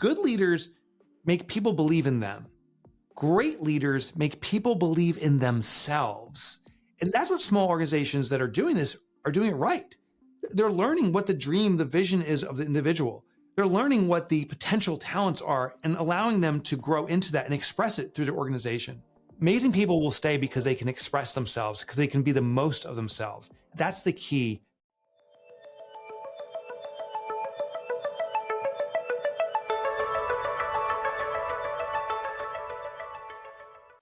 good leaders make people believe in them. Great leaders make people believe in themselves. And that's what small organizations that are doing this are doing it right. They're learning what the dream, the vision is of the individual. They're learning what the potential talents are and allowing them to grow into that and express it through their organization. Amazing people will stay because they can express themselves, because they can be the most of themselves. That's the key.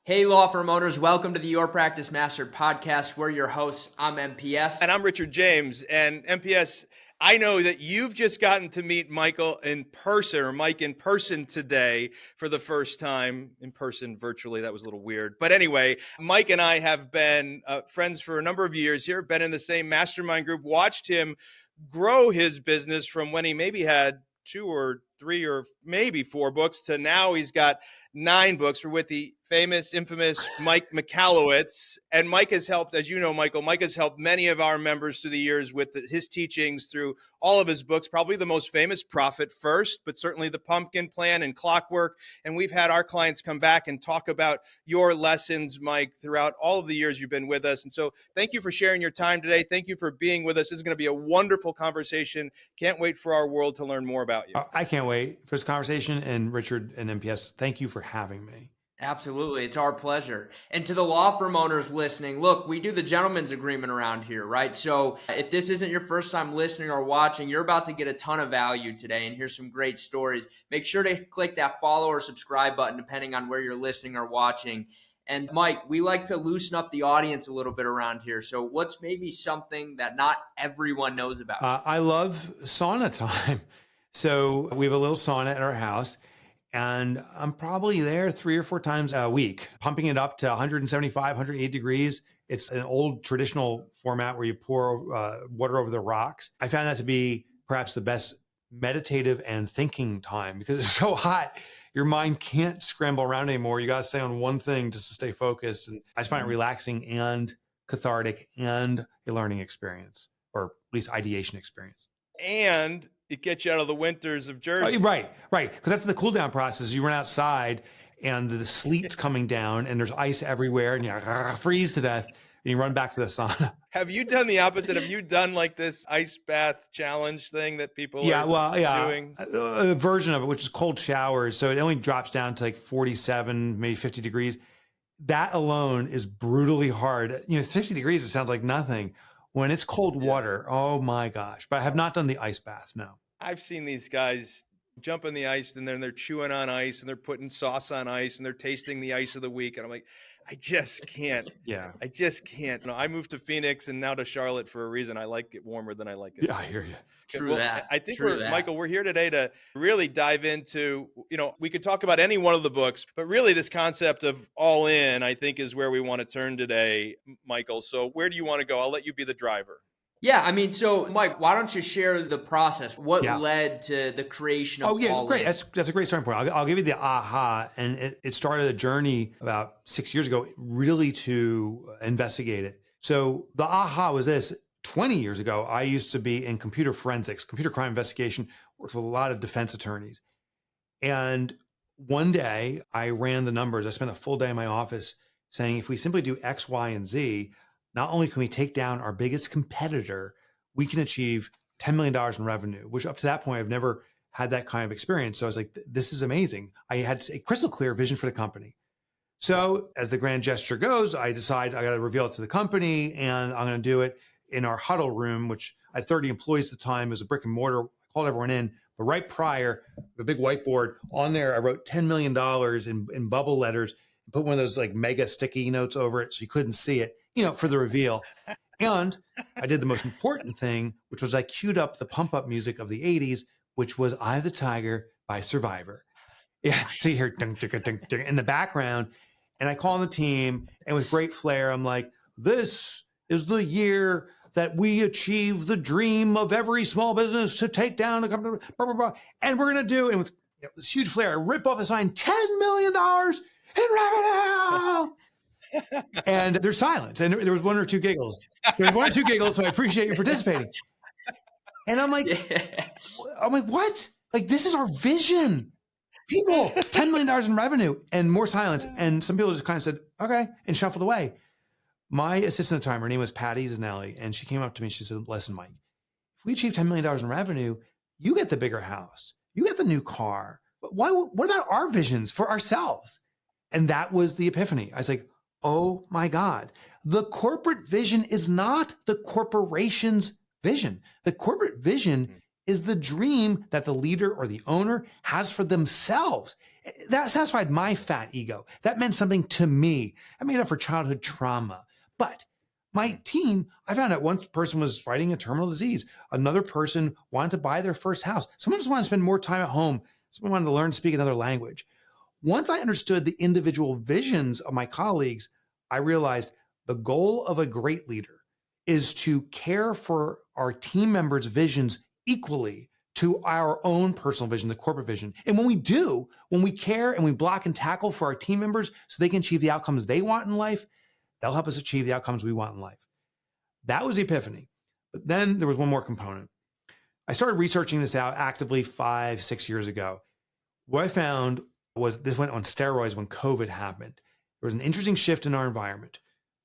Hey, law firm owners, welcome to the Your Practice Mastered podcast. We're your hosts. I'm MPS. And I'm Richard James. And MPS, I know that you've just gotten to meet Michael in person, or Mike in person today for the first time. In person, virtually, that was a little weird. But anyway, Mike and I have been friends for a number of years here, been in the same mastermind group, watched him grow his business from when he maybe had 2 or 3 or maybe 4 books to now he's got 9 books. We're with the famous, infamous Mike Michalowicz. And Mike has helped, as you know, Michael, Mike has helped many of our members through the years with his teachings through all of his books, probably the most famous, Profit First, but certainly The Pumpkin Plan and Clockwork. And we've had our clients come back and talk about your lessons, Mike, throughout all of the years you've been with us. And so thank you for sharing your time today. Thank you for being with us. This is going to be a wonderful conversation. Can't wait for our world to learn more about you. I can't wait for this conversation. And Richard and MPS, thank you for having me. Absolutely. It's our pleasure. And to the law firm owners listening, look, we do the gentleman's agreement around here, right? So if this isn't your first time listening or watching, you're about to get a ton of value today and hear some great stories. Make sure to click that follow or subscribe button, depending on where you're listening or watching. And Mike, we like to loosen up the audience a little bit around here. So what's maybe something that not everyone knows about? I love sauna time. So we have a little sauna at our house. And I'm probably there 3 or 4 times a week, pumping it up to 175, 180 degrees. It's an old traditional format where you pour water over the rocks. I found that to be perhaps the best meditative and thinking time because it's so hot. Your mind can't scramble around anymore. You got to stay on one thing just to stay focused. And I just find it relaxing and cathartic and a learning experience, or at least ideation experience. And it gets you out of the winters of Jersey. Right. Because that's the cool down process. You run outside and the sleet's coming down and there's ice everywhere and you freeze to death and you run back to the sauna. Have you done the opposite? Have you done like this ice bath challenge thing that people are doing? A version of it, which is cold showers. So it only drops down to like 47, maybe 50 degrees. That alone is brutally hard. 50 degrees, it sounds like nothing. When it's cold water, oh my gosh. But I have not done the ice bath, no. I've seen these guys jump in the ice and then they're chewing on ice and they're putting sauce on ice and they're tasting the ice of the week. And I'm like, I just can't. I just can't. I moved to Phoenix and now to Charlotte for a reason. I like it warmer than I like it. Yeah, I hear you. True that. I think Michael, we're here today to really dive into, we could talk about any one of the books, but really this concept of all in, I think, is where we want to turn today, Michael. So where do you want to go? I'll let you be the driver. Yeah, so Mike, why don't you share the process? What led to the creation of All great. In? That's a great starting point. I'll give you the aha. And it started a journey about 6 years ago, really to investigate it. So the aha was this. 20 years ago, I used to be in computer forensics, computer crime investigation, worked with a lot of defense attorneys. And one day I ran the numbers. I spent a full day in my office saying, if we simply do X, Y, and Z, not only can we take down our biggest competitor, we can achieve $10 million in revenue, which up to that point, I've never had that kind of experience. So I was like, this is amazing. I had a crystal clear vision for the company. So as the grand gesture goes, I decide I got to reveal it to the company and I'm going to do it in our huddle room, which I had 30 employees at the time. It was a brick and mortar. I called everyone in. But right prior, the big whiteboard on there, I wrote $10 million in bubble letters, put one of those like mega sticky notes over it so you couldn't see it, for the reveal. And I did the most important thing, which was I queued up the pump up music of the 80s, which was Eye of the Tiger by Survivor. Yeah, so you hear ding, ding, ding, ding, in the background. And I call on the team and with great flair, I'm like, this is the year that we achieve the dream of every small business to take down a company, blah, blah, blah. And we're going to do, and with this huge flair, I rip off the sign, $10 million in revenue. And there's silence. And there was 1 or 2 giggles. There was 1 or 2 giggles, so I appreciate you participating. And I'm like, what? Like, this is our vision. people, $10 million in revenue, and more silence. And some people just kind of said, okay, and shuffled away. My assistant at the time, her name was Patty Zanelli, and she came up to me. She said, listen, Mike, if we achieve $10 million in revenue, you get the bigger house, you get the new car. But what about our visions for ourselves? And that was the epiphany. I was like, oh my God, the corporate vision is not the corporation's vision. The corporate vision is the dream that the leader or the owner has for themselves. That satisfied my fat ego. That meant something to me. I made up for childhood trauma. But my team, I found out one person was fighting a terminal disease. Another person wanted to buy their first house. Someone just wanted to spend more time at home. Someone wanted to learn to speak another language. Once I understood the individual visions of my colleagues, I realized the goal of a great leader is to care for our team members' visions equally to our own personal vision, the corporate vision. And when we care and we block and tackle for our team members so they can achieve the outcomes they want in life, they'll help us achieve the outcomes we want in life. That was the epiphany. But then there was one more component. I started researching this out actively 5-6 years ago. What I found was this went on steroids when COVID happened. There was an interesting shift in our environment.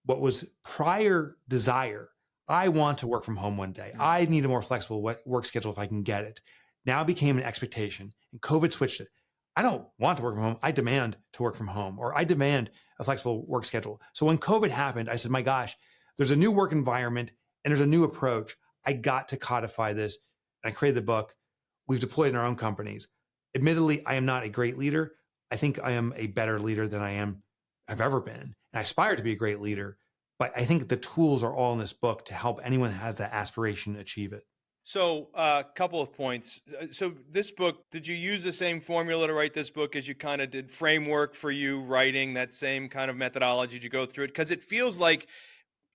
What was prior desire, I want to work from home one day. I need a more flexible work schedule if I can get it. Now it became an expectation, and COVID switched it. I don't want to work from home. I demand to work from home, or I demand a flexible work schedule. So when COVID happened, I said, my gosh, there's a new work environment and there's a new approach. I got to codify this. And I created the book. We've deployed in our own companies. Admittedly, I am not a great leader. I think I am a better leader than I've ever been. And I aspire to be a great leader, but I think the tools are all in this book to help anyone who has that aspiration achieve it. So a couple of points. So this book, did you use the same formula to write this book as you kind of did framework for you writing, that same kind of methodology to go through it? Because it feels like,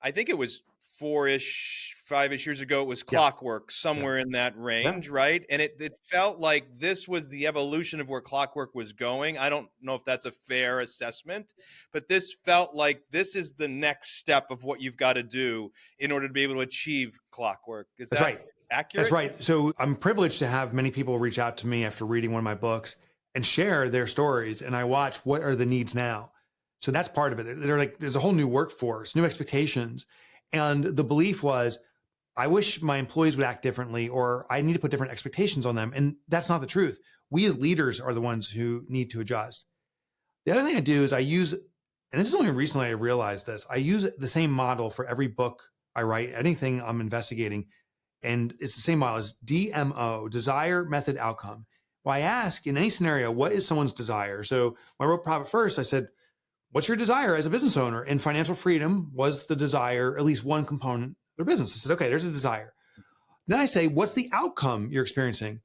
I think it was 5-ish years ago, it was Clockwork, somewhere in that range, right? And it felt like this was the evolution of where Clockwork was going. I don't know if that's a fair assessment, but this felt like this is the next step of what you've got to do in order to be able to achieve Clockwork. Is that right. accurate? That's right. So I'm privileged to have many people reach out to me after reading one of my books and share their stories. And I watch what are the needs now. So that's part of it. They're like, there's a whole new workforce, new expectations. And the belief was, I wish my employees would act differently, or I need to put different expectations on them. And that's not the truth. We as leaders are the ones who need to adjust. The other thing I do is I use, and this is only recently I realized this, I use the same model for every book I write, anything I'm investigating. And it's the same model as DMO, desire, method, outcome. Well, I ask in any scenario, what is someone's desire? So when I wrote Profit First, I said, what's your desire as a business owner? And financial freedom was the desire, at least one component of their business. I said, okay, there's a desire. Then I say, what's the outcome you're experiencing?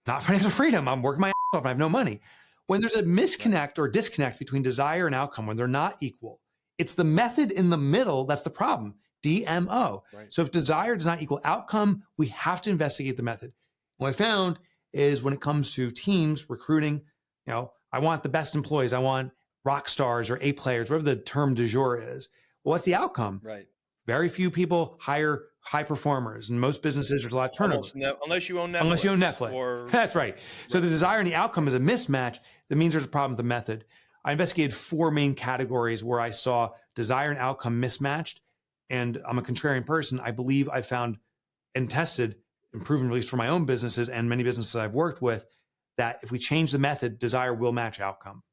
Not financial freedom. I'm working my ass off and I have no money. When there's a misconnect or disconnect between desire and outcome, when they're not equal, it's the method in the middle that's the problem. DMO. Right. So if desire does not equal outcome, we have to investigate the method. What I found is when it comes to teams, recruiting, I want the best employees. I want rock stars or A players, whatever the term du jour is. Well, what's the outcome? Right. Very few people hire high performers. In most businesses, there's a lot of turnover. Unless you own Netflix. Unless you own Netflix. That's right. So the desire and the outcome is a mismatch. That means there's a problem with the method. I investigated 4 main categories where I saw desire and outcome mismatched. And I'm a contrarian person. I believe I found and tested and proven, at least for my own businesses and many businesses I've worked with, that if we change the method, desire will match outcome.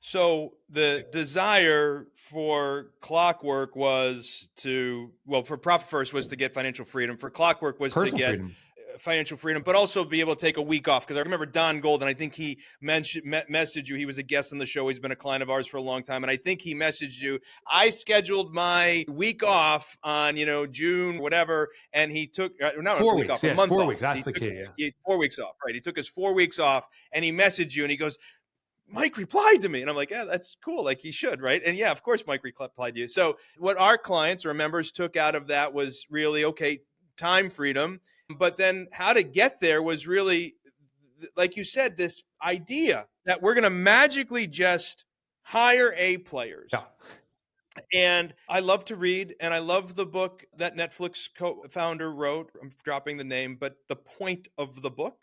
So the desire for Clockwork was for Profit First was to get financial freedom. For Clockwork was personal to get freedom. Financial freedom, but also be able to take a week off. Because I remember Don Golden, I think he messaged you. He was a guest on the show. He's been a client of ours for a long time. And I think he messaged you. I scheduled my week off on, June, whatever. And he took, not 4 a week weeks. off, Yes, a month 4 off. weeks. That's the key. Yeah. He had 4 weeks off, right? He took his 4 weeks off and he messaged you and he goes, Mike replied to me. And I'm like, yeah, that's cool. Like he should, right? And yeah, of course, Mike replied to you. So what our clients or members took out of that was really, okay, time freedom. But then how to get there was really, like you said, this idea that we're going to magically just hire A players. Yeah. And I love to read, and I love the book that Netflix co-founder wrote. I'm dropping the name, but the point of the book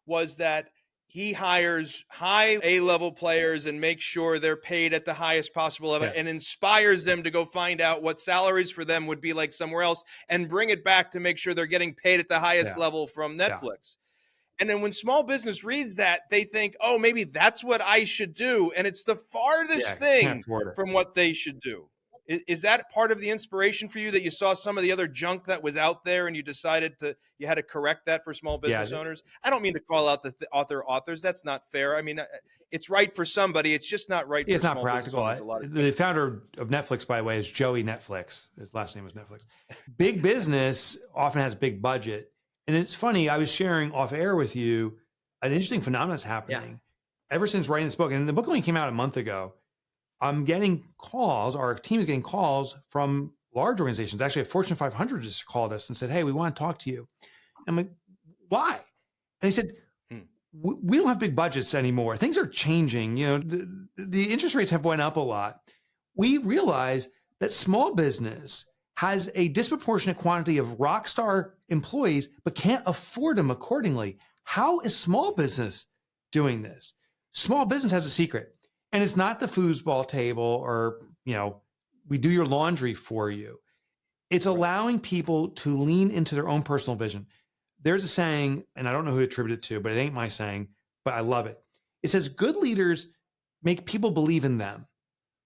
was that he hires high A-level players and makes sure they're paid at the highest possible level and inspires them to go find out what salaries for them would be like somewhere else and bring it back to make sure they're getting paid at the highest level from Netflix. And then when small business reads that, they think, oh, maybe that's what I should do. And it's the farthest thing from what they should do. Is that part of the inspiration for you, that you saw some of the other junk that was out there and you decided you had to correct that for small business owners? I don't mean to call out the authors. That's not fair. I mean, it's right for somebody. It's just not right for small business owners. It's not practical. The founder of Netflix, by the way, is Joey Netflix. His last name was Netflix. Big business often has big budget. And it's funny, I was sharing off air with you an interesting phenomenon that's happening ever since writing this book. And the book only came out a month ago. I'm getting calls, our team is getting calls from large organizations. Actually, a Fortune 500 just called us and said, hey, we want to talk to you. I'm like, why? And they said, we don't have big budgets anymore. Things are changing. You know, the interest rates have went up a lot. We realize that small business has a disproportionate quantity of rock star employees, but can't afford them accordingly. How is small business doing this? Small business has a secret. And it's not the foosball table or, we do your laundry for you. It's allowing people to lean into their own personal vision. There's a saying, and I don't know who to attribute it to, but it ain't my saying, but I love it. It says, good leaders make people believe in them.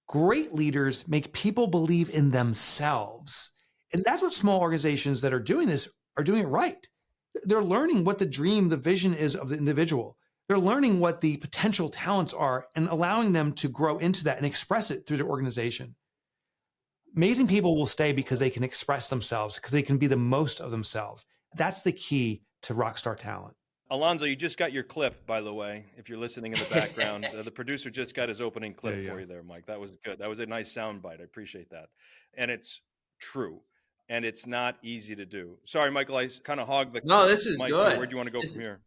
Great leaders make people believe in themselves. And that's what small organizations that are doing this are doing it right. They're learning what the dream, the vision is of the individual. They're learning what the potential talents are and allowing them to grow into that and express it through their organization. Amazing people will stay because they can express themselves, because they can be the most of themselves. That's the key to rockstar talent. Alonzo, you just got your clip, by the way, if you're listening in the background. The producer just got his opening clip for you there, Mike. That was good. That was a nice soundbite. I appreciate that. And it's true. And it's not easy to do. Sorry, Michael, I kind of hogged the No, this is mic good. Here. Where do you want to go from here?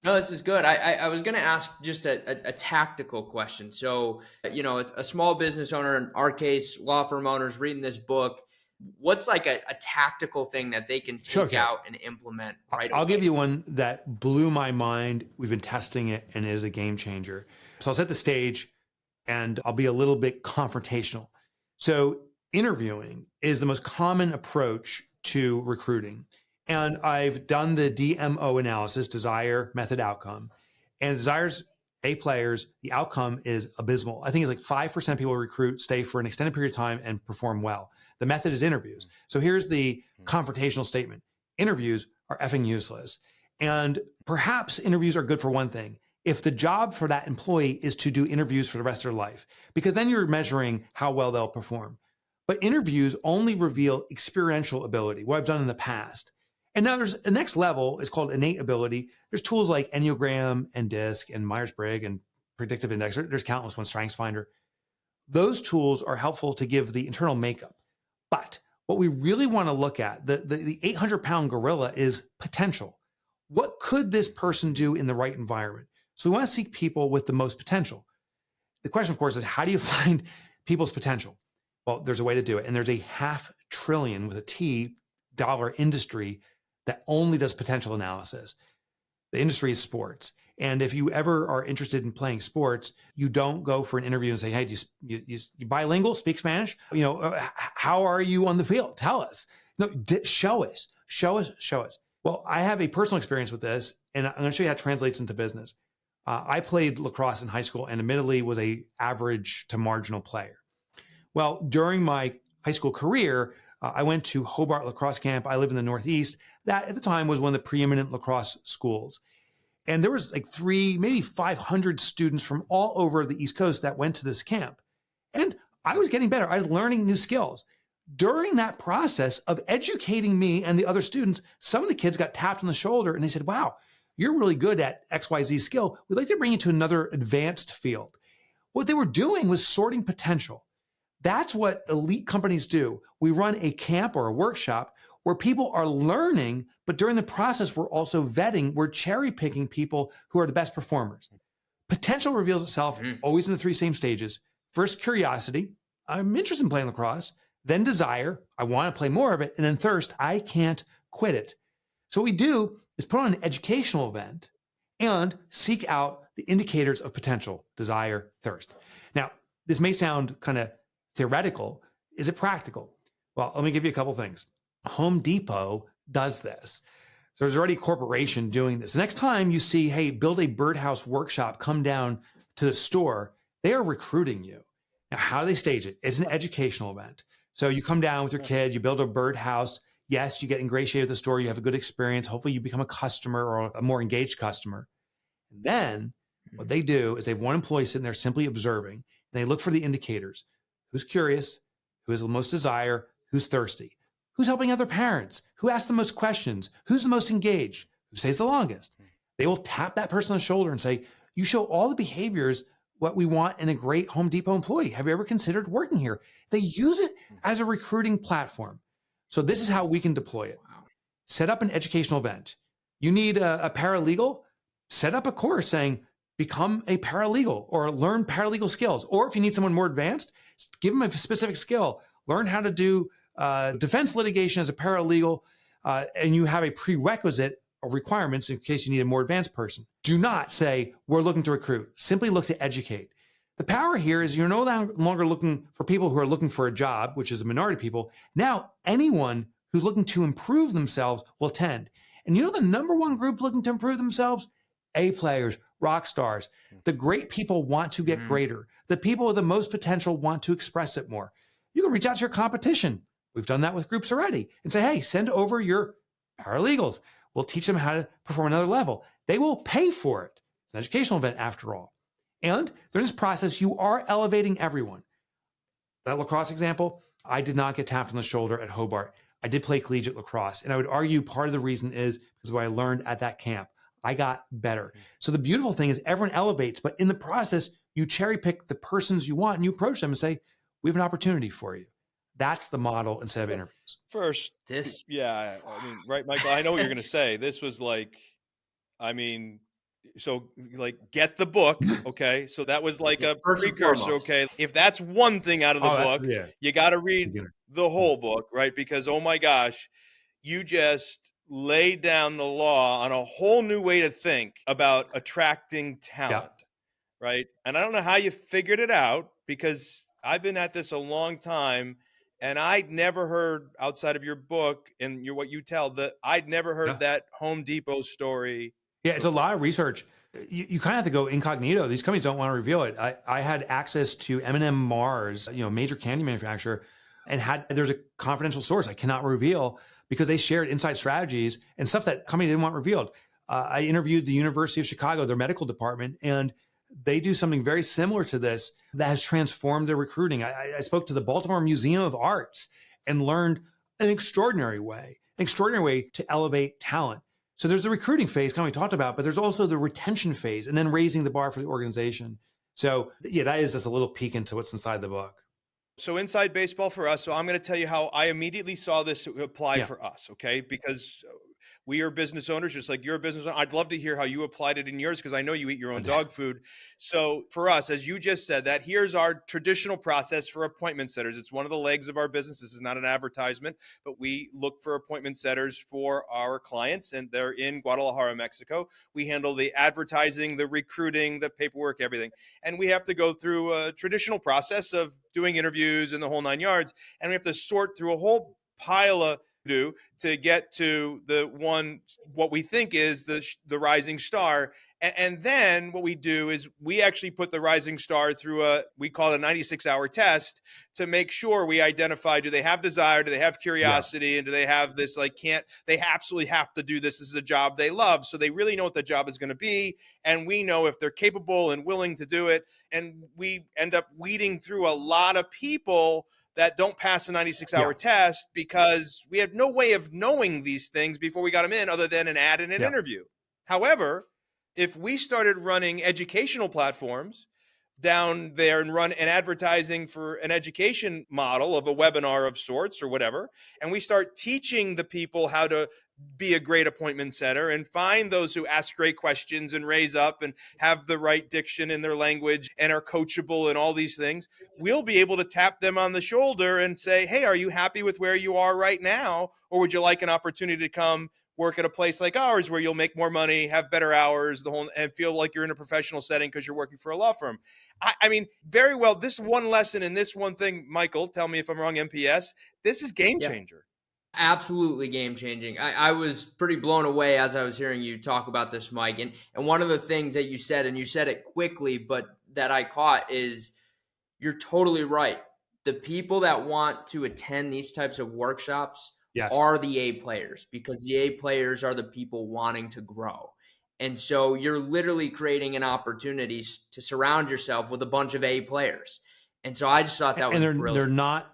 No, this is good. I was going to ask just a tactical question. So, a small business owner, in our case, law firm owners reading this book, what's like a tactical thing that they can take out and implement right away? I'll give you one that blew my mind. We've been testing it and it is a game changer. So I'll set the stage and I'll be a little bit confrontational. So interviewing is the most common approach to recruiting. And I've done the DMO analysis, desire, method, outcome. And desires A players, the outcome is abysmal. I think it's like 5% of people recruit, stay for an extended period of time and perform well. The method is interviews. So here's the confrontational statement. Interviews are effing useless. And perhaps interviews are good for one thing. If the job for that employee is to do interviews for the rest of their life, because then you're measuring how well they'll perform. But interviews only reveal experiential ability, what I've done in the past. And now there's the next level is called innate ability. There's tools like Enneagram and DISC and Myers-Briggs and Predictive Index. There's countless ones, StrengthsFinder. Those tools are helpful to give the internal makeup. But what we really want to look at, the 800-pound gorilla is potential. What could this person do in the right environment? So we want to seek people with the most potential. The question, of course, is how do you find people's potential? Well, there's a way to do it. And there's a $500 billion with a T dollar industry that only does potential analysis. The industry is sports. And if you ever are interested in playing sports, you don't go for an interview and say, hey, you bilingual, speak Spanish? How are you on the field? Tell us. No, show us. Well, I have a personal experience with this, and I'm going to show you how it translates into business. I played lacrosse in high school and admittedly was a average to marginal player. Well, during my high school career, I went to Hobart Lacrosse Camp. I live in the Northeast. That at the time was one of the preeminent lacrosse schools. And there was like 300, maybe 500 students from all over the East Coast that went to this camp. And I was getting better. I was learning new skills. During that process of educating me and the other students, some of the kids got tapped on the shoulder and they said, wow, you're really good at XYZ skill. We'd like to bring you to another advanced field. What they were doing was sorting potential. That's what elite companies do. We run a camp or a workshop where people are learning, but during the process, we're also vetting, we're cherry picking people who are the best performers. Potential reveals itself always in the 3 same stages. First, curiosity. I'm interested in playing lacrosse. Then desire. I want to play more of it. And then thirst. I can't quit it. So what we do is put on an educational event and seek out the indicators of potential, desire, thirst. Now, this may sound kind of theoretical. Is it practical? Well, let me give you a couple things. Home Depot does this. So there's already a corporation doing this. The next time you see, hey, build a birdhouse workshop, come down to the store, they are recruiting you. Now, how do they stage it? It's an educational event. So you come down with your kid, you build a birdhouse. Yes, you get ingratiated with the store, you have a good experience. Hopefully you become a customer or a more engaged customer. And then what they do is they have one employee sitting there simply observing, and they look for the indicators. Who's curious? Who has the most desire? Who's thirsty? Who's helping other parents? Who asks the most questions? Who's the most engaged? Who stays the longest? They will tap that person on the shoulder and say, you show all the behaviors what we want in a great Home Depot employee. Have you ever considered working here? They use it as a recruiting platform. So this is how we can deploy it. Set up an educational event. You need a paralegal? Set up a course saying, become a paralegal or learn paralegal skills. Or if you need someone more advanced, give them a specific skill. Learn how to do defense litigation as a paralegal, and you have a prerequisite of requirements in case you need a more advanced person. Do not say, we're looking to recruit. Simply look to educate. The power here is you're no longer looking for people who are looking for a job, which is a minority of people. Now, anyone who's looking to improve themselves will attend. And you know the number one group looking to improve themselves? A players, rock stars. The great people want to get greater. The people with the most potential want to express it more. You can reach out to your competition. We've done that with groups already and say, hey, send over your paralegals. We'll teach them how to perform another level. They will pay for it. It's an educational event after all. And during this process, you are elevating everyone. That lacrosse example, I did not get tapped on the shoulder at Hobart. I did play collegiate lacrosse. And I would argue part of the reason is because of what I learned at that camp. I got better. So the beautiful thing is everyone elevates, but in the process, you cherry pick the persons you want and you approach them and say, we have an opportunity for you. That's the model instead of interviews. First, yeah, I mean, right, Michael, I know what you're going to say. This was like, I mean, so like get the book, okay? So that was like a precursor, okay? If that's one thing out of the book, you got to read the whole book, right? Because, oh my gosh, you just laid down the law on a whole new way to think about attracting talent, right? And I don't know how you figured it out because I've been at this a long time. And I'd never heard outside of your book and what you tell that I'd never heard that Home Depot story. Yeah, it's a lot of research. You kind of have to go incognito. These companies don't want to reveal it. I had access to M&M Mars, major candy manufacturer, and there's a confidential source I cannot reveal because they shared inside strategies and stuff that company didn't want revealed. I interviewed the University of Chicago, their medical department, and they do something very similar to this that has transformed their recruiting. I spoke to the Baltimore Museum of Art and learned an extraordinary way to elevate talent. So there's the recruiting phase, kind of we talked about, but there's also the retention phase and then raising the bar for the organization. So yeah, that is just a little peek into what's inside the book. So inside baseball for us. So I'm going to tell you how I immediately saw this apply for us. Okay. Because we are business owners, just like you're a business owner. I'd love to hear how you applied it in yours because I know you eat your own dog food. So for us, as you just said, that here's our traditional process for appointment setters. It's one of the legs of our business. This is not an advertisement, but we look for appointment setters for our clients, and they're in Guadalajara, Mexico. We handle the advertising, the recruiting, the paperwork, everything. And we have to go through a traditional process of doing interviews and the whole 9 yards. And we have to sort through a whole pile of to get to the one, what we think is the rising star. And then what we do is we actually put the rising star through we call it a 96-hour test to make sure we identify, do they have desire? Do they have curiosity? And do they have this, they absolutely have to do this. This is a job they love. So they really know what the job is going to be. And we know if they're capable and willing to do it. And we end up weeding through a lot of people that don't pass the 96-hour test because we had no way of knowing these things before we got them in other than an ad and an interview. However, if we started running educational platforms down there and run an advertising for an education model of a webinar of sorts or whatever, and we start teaching the people how to be a great appointment setter and find those who ask great questions and raise up and have the right diction in their language and are coachable and all these things, we'll be able to tap them on the shoulder and say, hey, are you happy with where you are right now? Or would you like an opportunity to come work at a place like ours where you'll make more money, have better hours, and feel like you're in a professional setting because you're working for a law firm. I mean, very well, this one lesson and this one thing, Michael, tell me if I'm wrong, MPS, this is game Yeah. changer. Absolutely game changing. I was pretty blown away as I was hearing you talk about this, Mike. And one of the things that you said, and you said it quickly, but that I caught is you're totally right. The people that want to attend these types of workshops Yes. are the A players, because the A players are the people wanting to grow. And so you're literally creating an opportunity to surround yourself with a bunch of A players. And so I just thought that was brilliant. They're not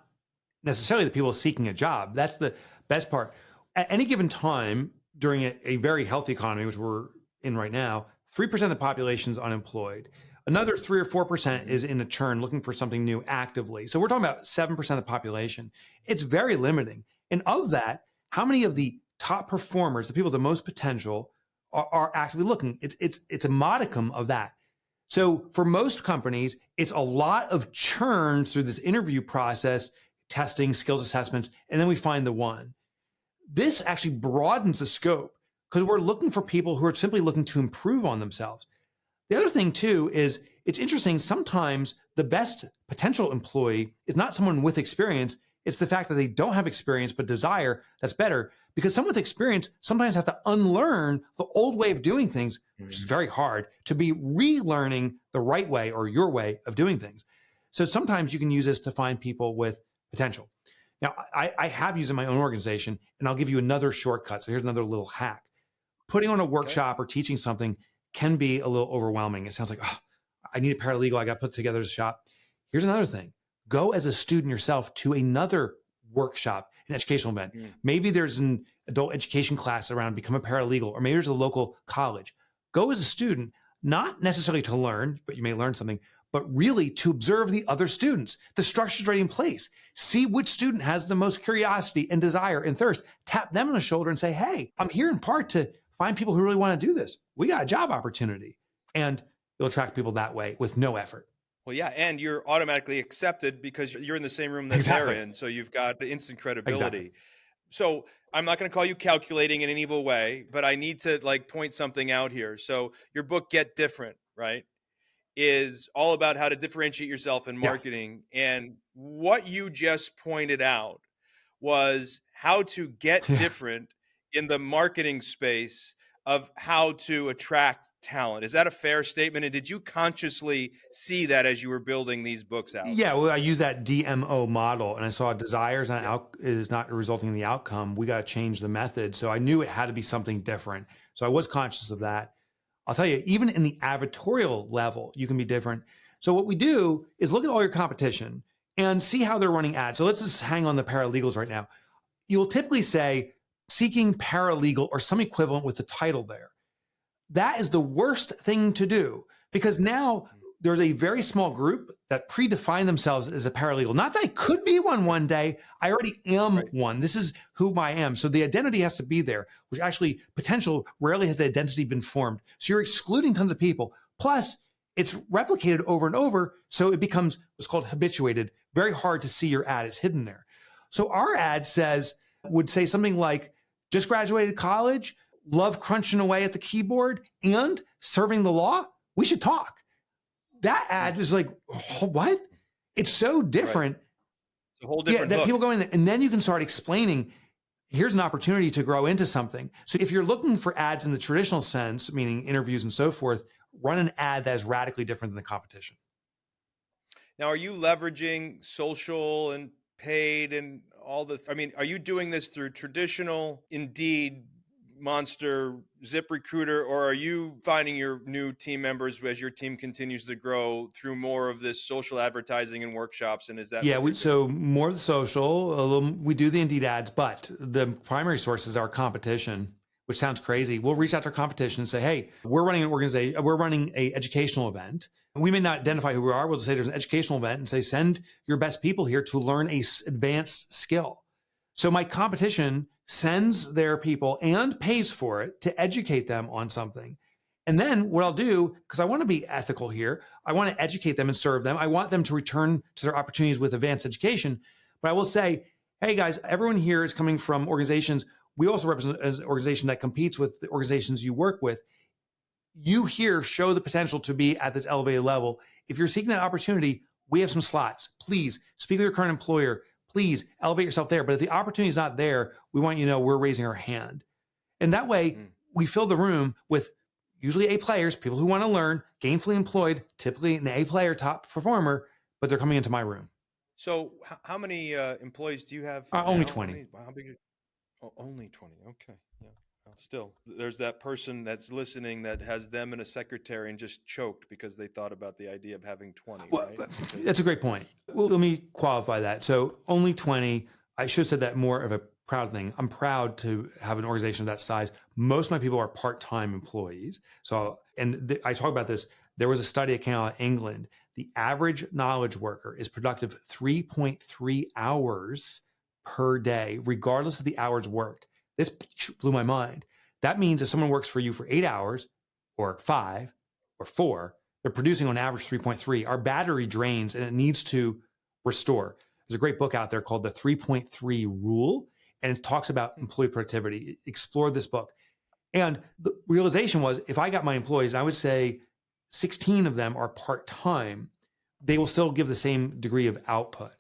necessarily the people seeking a job. That's the best part. At any given time during a very healthy economy, which we're in right now, 3% of the population is unemployed. Another 3 or 4% is in a churn looking for something new actively. So we're talking about 7% of the population. It's very limiting. And of that, how many of the top performers, the people with the most potential, are actively looking? It's a modicum of that. So for most companies, it's a lot of churn through this interview process, testing, skills assessments, and then we find the one. This actually broadens the scope because we're looking for people who are simply looking to improve on themselves. The other thing too is it's interesting. Sometimes the best potential employee is not someone with experience. It's the fact that they don't have experience, but desire that's better, because someone with experience sometimes has to unlearn the old way of doing things, which is very hard, to be relearning the right way or your way of doing things. So sometimes you can use this to find people with potential. Now, I have used it in my own organization, and I'll give you another shortcut. So here's another little hack. Putting on a workshop or teaching something can be a little overwhelming. It sounds like, oh, I need a paralegal. I got to put together a shop. Here's another thing. Go as a student yourself to another workshop, an educational event. Maybe there's an adult education class around become a paralegal, or maybe there's a local college. Go as a student, not necessarily to learn, but you may learn something, but really to observe the other students. The structure's already in place. See which student has the most curiosity and desire and thirst. Tap them on the shoulder and say, hey, I'm here in part to find people who really want to do this. We got a job opportunity. And you'll attract people that way with no effort. Well, yeah, and you're automatically accepted because you're in the same room that they're in. So you've got the instant credibility. Exactly. So I'm not going to call you calculating in an evil way, but I need to point something out here. So your book, Get Different, right, is all about how to differentiate yourself in marketing. Yeah. And what you just pointed out was how to get different in the marketing space of how to attract talent. Is that a fair statement? And did you consciously see that as you were building these books out? Yeah, well, I use that DMO model, and I saw desires is not resulting in the outcome. We got to change the method. So I knew it had to be something different. So I was conscious of that. I'll tell you, even in the advertorial level, you can be different. So what we do is look at all your competition and see how they're running ads. So let's just hang on the paralegals right now. You'll typically say, seeking paralegal or some equivalent with the title there. That is the worst thing to do, because now there's a very small group that predefine themselves as a paralegal. Not that I could be one day. I already am one. This is who I am. So the identity has to be there, which actually potential rarely has the identity been formed. So you're excluding tons of people. Plus, it's replicated over and over. So it becomes what's called habituated. Very hard to see your ad. It's hidden there. So our ad would say something like, just graduated college, love crunching away at the keyboard and serving the law. We should talk. That ad is like, oh, what? It's so different. It's a whole different that hook. people go in there, and then you can start explaining, here's an opportunity to grow into something. So if you're looking for ads in the traditional sense, meaning interviews and so forth, run an ad that is radically different than the competition. Now, are you leveraging social and paid and are you doing this through traditional Indeed, Monster, ZipRecruiter, or are you finding your new team members as your team continues to grow through more of this social advertising and workshops? And is that so more of the social, we do the Indeed ads, but the primary source is our competition, which sounds crazy. We'll reach out to our competition and say, hey, we're running an organization, we're running an educational event. We may not identify who we are. We'll just say there's an educational event and say, send your best people here to learn a advanced skill. So my competition sends their people and pays for it to educate them on something. And then what I'll do, because I want to be ethical here, I want to educate them and serve them. I want them to return to their opportunities with advanced education. But I will say, hey guys, everyone here is coming from organizations we also represent as an organization that competes with the organizations you work with. You here show the potential to be at this elevated level. If you're seeking that opportunity, we have some slots. Please speak with your current employer. Please elevate yourself there. But if the opportunity is not there, we want you to know we're raising our hand. And that way, we fill the room with usually A players, people who want to learn, gainfully employed, typically an A player, top performer, but they're coming into my room. So how many employees do you have? Only now? 20. How big is, only 20. Okay. Yeah. Well, still, there's that person that's listening that has them and a secretary and just choked because they thought about the idea of having 20, Well, right? that's a great point. Well, let me qualify that. So only 20, I should have said that more of a proud thing. I'm proud to have an organization of that size. Most of my people are part-time employees. So, and I talk about this. There was a study that came out of England. The average knowledge worker is productive 3.3 hours per day, regardless of the hours worked. This blew my mind. That means if someone works for you for 8 hours or 5 or 4, they're producing on average 3.3. Our battery drains and it needs to restore. There's a great book out there called The 3.3 Rule, and it talks about employee productivity. Explore this book. And the realization was if I got my employees, I would say 16 of them are part-time, they will still give the same degree of output.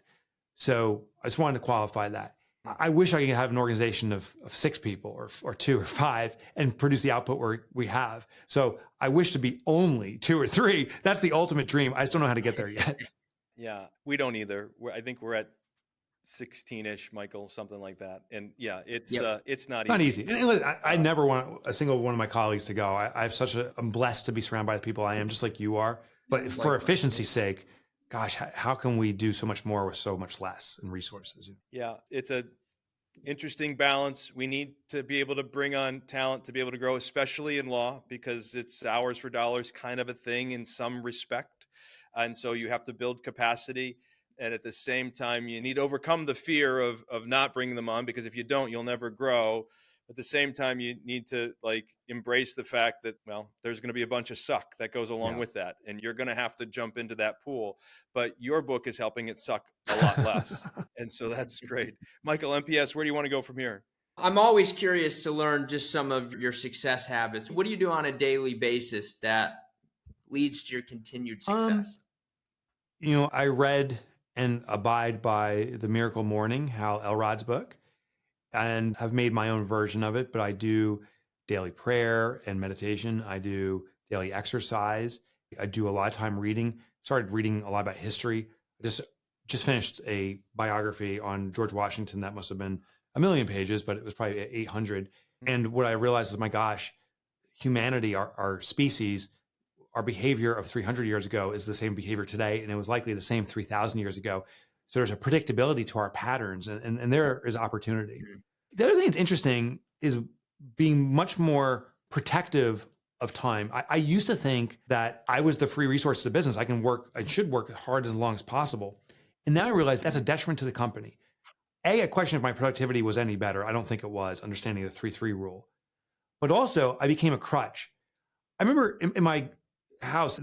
So I just wanted to qualify that. I wish I could have an organization of 6 people or 2 or 5 and produce the output we have. So I wish to be only 2 or 3. That's the ultimate dream. I just don't know how to get there yet. Yeah, we don't either. I think we're at 16-ish, Michael, something like that. And yeah, it's not easy. And I never want a single one of my colleagues to go. I have I'm blessed to be surrounded by the people I am, just like you are. But for efficiency's sake, gosh, how can we do so much more with so much less in resources? Yeah, it's a interesting balance. We need to be able to bring on talent to be able to grow, especially in law, because it's hours for dollars kind of a thing in some respect. And so you have to build capacity. And at the same time, you need to overcome the fear of not bringing them on, because if you don't, you'll never grow. At the same time, you need to embrace the fact that, well, there's going to be a bunch of suck that goes along with that. And you're going to have to jump into that pool. But your book is helping it suck a lot less. And so that's great. Michael, MPS, where do you want to go from here? I'm always curious to learn just some of your success habits. What do you do on a daily basis that leads to your continued success? I read and abide by The Miracle Morning, Hal Elrod's book, and have made my own version of it. But I do daily prayer and meditation. I do daily exercise. I do a lot of time reading. Started reading a lot about history. I just finished a biography on George Washington that must have been 1,000,000 pages, but it was probably 800. And what I realized is, my gosh, humanity, our species, our behavior of 300 years ago is the same behavior today, and it was likely the same 3,000 years ago. So there's a predictability to our patterns, and there is opportunity. The other thing that's interesting is being much more protective of time. I used to think that I was the free resource to the business. I should work hard as long as possible. And now I realize that's a detriment to the company. A question if my productivity was any better. I don't think it was, understanding the 3-3 rule. But also, I became a crutch. I remember in my house,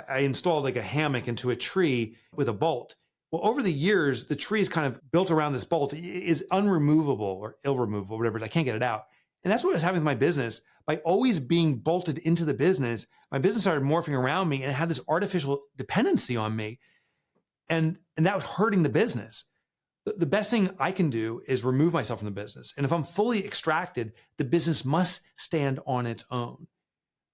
I installed a hammock into a tree with a bolt. Well, over the years, the tree is kind of built around this bolt. It is unremovable or ill-removable, whatever. I can't get it out. And that's what was happening with my business. By always being bolted into the business, my business started morphing around me and it had this artificial dependency on me. And that was hurting the business. The best thing I can do is remove myself from the business. And if I'm fully extracted, the business must stand on its own.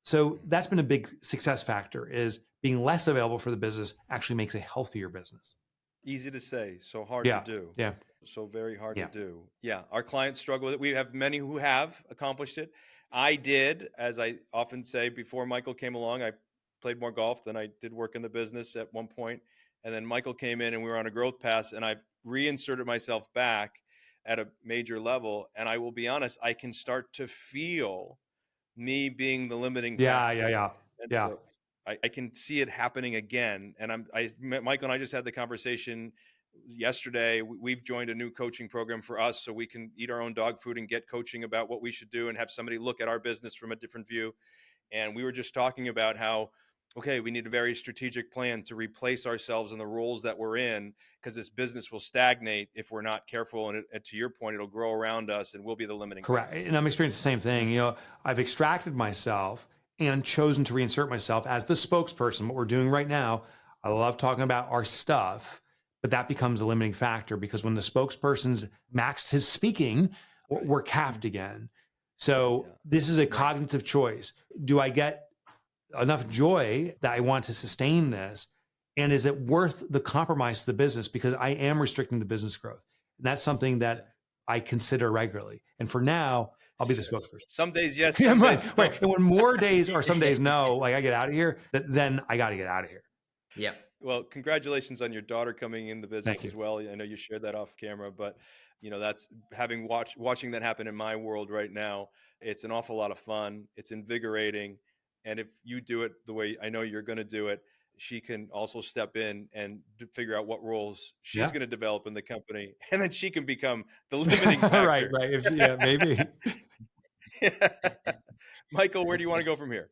So that's been a big success factor, is being less available for the business actually makes a healthier business. Easy to say, so hard to do. Yeah. So very hard to do. Yeah. Our clients struggle with it. We have many who have accomplished it. I did, as I often say, before Michael came along, I played more golf than I did work in the business at one point. And then Michael came in and we were on a growth path, and I've reinserted myself back at a major level. And I will be honest, I can start to feel me being the limiting factor. Yeah. So I can see it happening again. And Michael and I just had the conversation yesterday. We've joined a new coaching program for us so we can eat our own dog food and get coaching about what we should do and have somebody look at our business from a different view. And we were just talking about how okay, we need a very strategic plan to replace ourselves in the roles that we're in, because this business will stagnate if we're not careful. And to your point, it'll grow around us and we'll be the limiting Correct. factor. And I'm experiencing the same thing. I've extracted myself and chosen to reinsert myself as the spokesperson. What we're doing right now, I love talking about our stuff, but that becomes a limiting factor because when the spokesperson's maxed his speaking, Right. we're capped again. So Yeah. this is a cognitive choice. Do I get enough joy that I want to sustain this? And is it worth the compromise to the business? Because I am restricting the business growth. And that's something that I consider regularly. And for now, I'll be the spokesperson. Some days yes, Yeah, some right, days right. no. And when more days or some days no, like I get out of here, then I got to get out of here. Yep. Well, congratulations on your daughter coming in the business Thank as you. well. I know you shared that off camera, but that's having watching that happen in my world right now. It's an awful lot of fun. It's invigorating. And if you do it the way I know you're going to do it, she can also step in and figure out what roles she's Yeah. going to develop in the company. And then she can become the limiting factor. Right. Yeah, maybe. Michael, where do you want to go from here?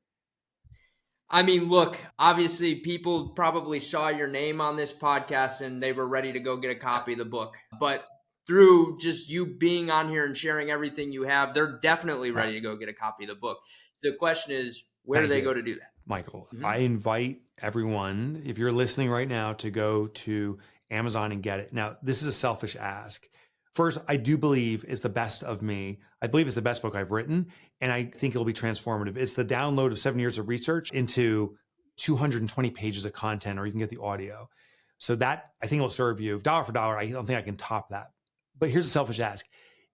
I mean, look, obviously people probably saw your name on this podcast and they were ready to go get a copy of the book. But through just you being on here and sharing everything you have, they're definitely ready to go get a copy of the book. The question is, where do Thank they you, go to do that? Michael. Mhm. I invite everyone, if you're listening right now, to go to Amazon and get it. Now, this is a selfish ask. First, I do believe it's the best of me. I believe it's the best book I've written, and I think it'll be transformative. It's the download of 7 years of research into 220 pages of content, or you can get the audio. So that I think will serve you dollar for dollar. I don't think I can top that. But here's a selfish ask.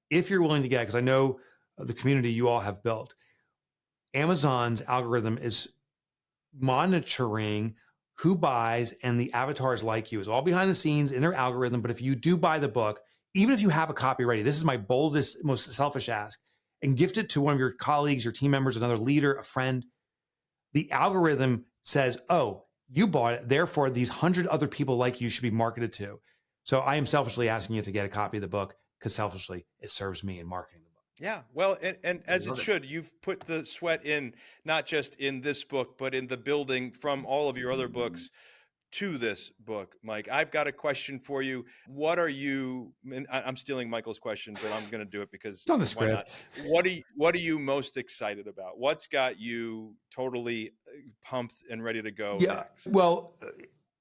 If you're willing to get it, because I know the community you all have built, Amazon's algorithm is monitoring who buys, and the avatars like you is all behind the scenes in their algorithm. But if you do buy the book, even if you have a copy ready, this is my boldest, most selfish ask, and gift it to one of your colleagues, your team members, another leader, a friend, the algorithm says, oh, you bought it. Therefore, these 100 other people like you should be marketed to. So I am selfishly asking you to get a copy of the book because selfishly it serves me in marketing the book. Yeah, well, and as it love it. should, you've put the sweat in, not just in this book, but in the building from all of your other books to this book, Mike. I've got a question for you. What are you, and I'm stealing Michael's question, but I'm going to do it because It's on the why not? script. What are you most excited about? What's got you totally pumped and ready to go next? Well,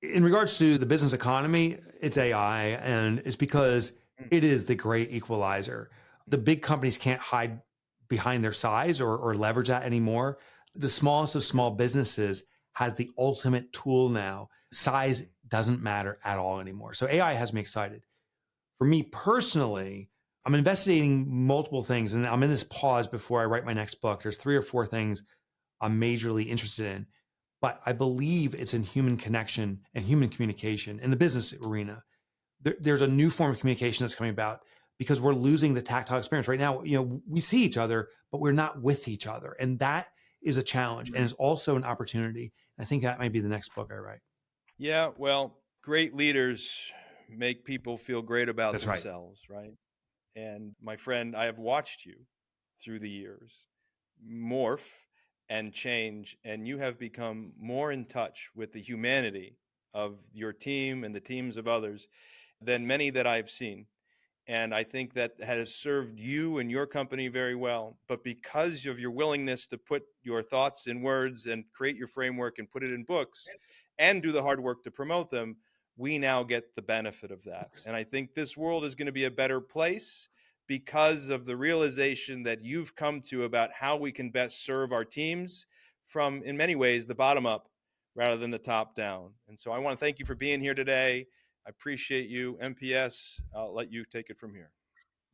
in regards to the business economy, it's AI, and it's because it is the great equalizer. The big companies can't hide behind their size or leverage that anymore. The smallest of small businesses has the ultimate tool now. Size doesn't matter at all anymore. So AI has me excited. For me personally, I'm investigating multiple things, and I'm in this pause before I write my next book. There's 3 or 4 things I'm majorly interested in, but I believe it's in human connection and human communication in the business arena. There's a new form of communication that's coming about because we're losing the tactile experience right now. We see each other, but we're not with each other. And that is a challenge, and it's also an opportunity. I think that might be the next book I write. Yeah, well, great leaders make people feel great about That's right. themselves, right? And my friend, I have watched you through the years morph and change, and you have become more in touch with the humanity of your team and the teams of others than many that I've seen. And I think that has served you and your company very well. But because of your willingness to put your thoughts in words and create your framework and put it in books and do the hard work to promote them, we now get the benefit of that. And I think this world is going to be a better place because of the realization that you've come to about how we can best serve our teams from, in many ways, the bottom up rather than the top down. And so I want to thank you for being here today. I appreciate you. MPS, I'll let you take it from here.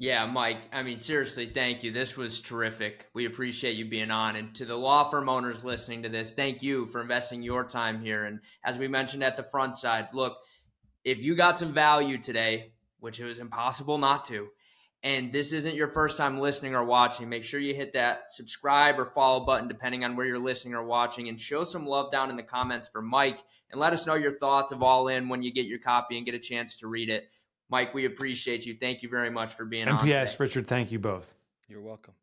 Yeah, Mike, I mean, seriously, thank you. This was terrific. We appreciate you being on. And to the law firm owners listening to this, thank you for investing your time here. And as we mentioned at the front side, look, if you got some value today, which it was impossible not to, and this isn't your first time listening or watching, make sure you hit that subscribe or follow button depending on where you're listening or watching, and show some love down in the comments for Mike, and let us know your thoughts of All In when you get your copy and get a chance to read it. Mike, we appreciate you. Thank you very much for being on today. MPS, Richard, thank you both. You're welcome.